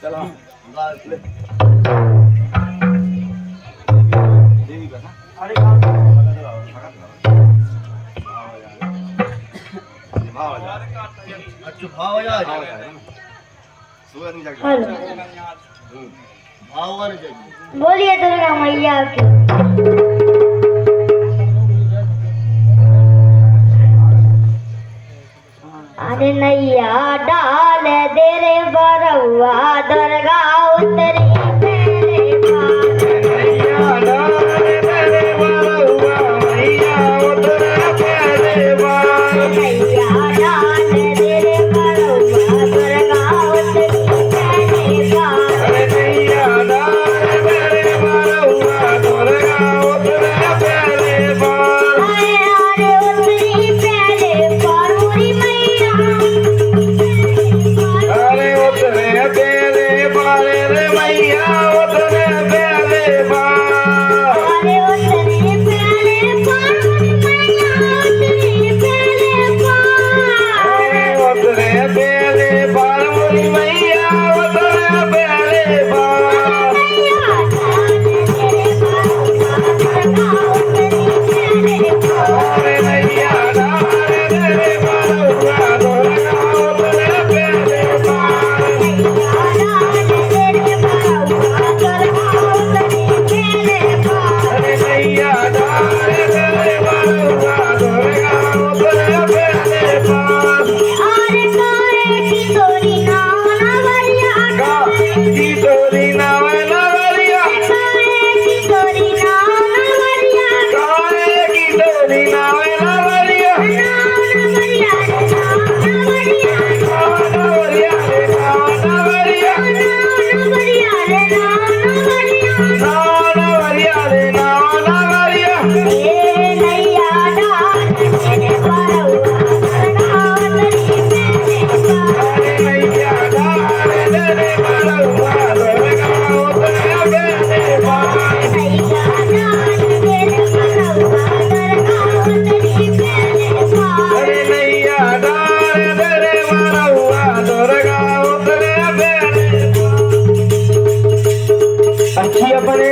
चल हाँ ले देवी का ना अरे कहाँ भाव जा अच्छा भाव जा सुबह नहीं जाके भाव वाले जाएगी बोलिए दुर्गा मैया की अरे नैया डाल दे रे बरौआ दुर्गा उतरी मेरे पास नैया डाल दे रे बरौआ मैया उतरे मेरे पास नैया डाल दे रे बरौआ दुर्गा उतरी मेरे पास अरे नैया डाल दे रे बरौआ दुर्गा उतरे मेरे पास अरे उतरी मेरे पास मोरी मैया अरे उतरे तेरे बारे रे मैया उतरे तेरे बार अरे उतरी मेरे पास मोरी मैया उतरी मेरे पास अरे उतरे तेरे बार मोरी मैया उतरे तेरे बार अरे नैया डाल तेरे बरौआ दुर्गा उतरे तेरे बार अरे नैया डाल तेरे बरौआ दुर्गा उतरे तेरे बार की तोरी नावरिया काहे की तोरी नावरिया नावरिया रे नावरिया नावरिया रे नावरिया अरे नैया डाल तेरे बरौआ दुर्गा उतरे तेरे बार अरे नैया डाल तेरे बरौआ दुर्गा उतरे तेरे अच्छी अपने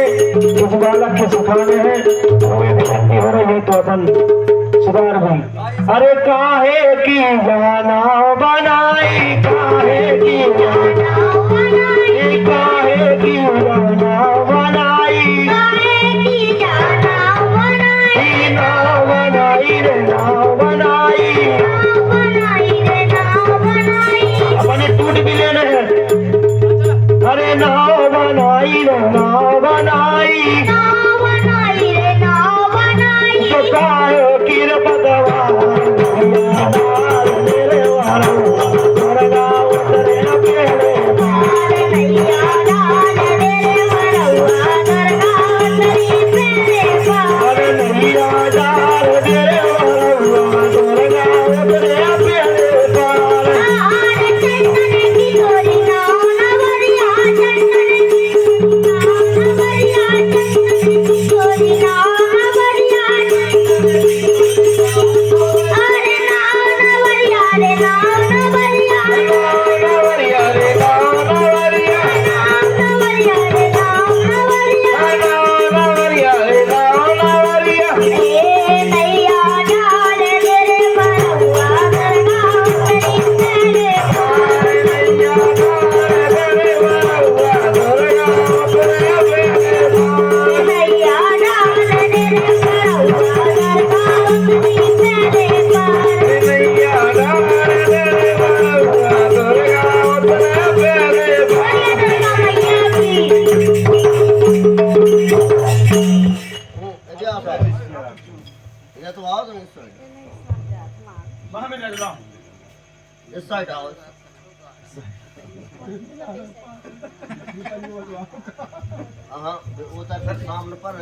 इस बालक के सिखाने हैं वो यदि गलती हो रही है तो अपन सुधार भी अरे काहे की जाना बनाई काहे की जाना बनाई ना बनाई रे ना बनाई अपने टूट भी लेने हैं अरे ना बनाई रे ना बनाई तो काहे की रे भगवान मेरे वालों दुर्गा उतरे तेरे अरे नैया डाल तेरे बरौआ दुर्गा उतरे तेरे पार नावरिया रे नावरिया नावरिया रे नावरिया नैया डाल तेरे बरौआ दुर्गा उतरे तेरे पार नैया डाल तेरे बरौआ दुर्गा उतरे तेरे पार तो आओ तुम इस साइड आओ हाँ वो तो सामने पर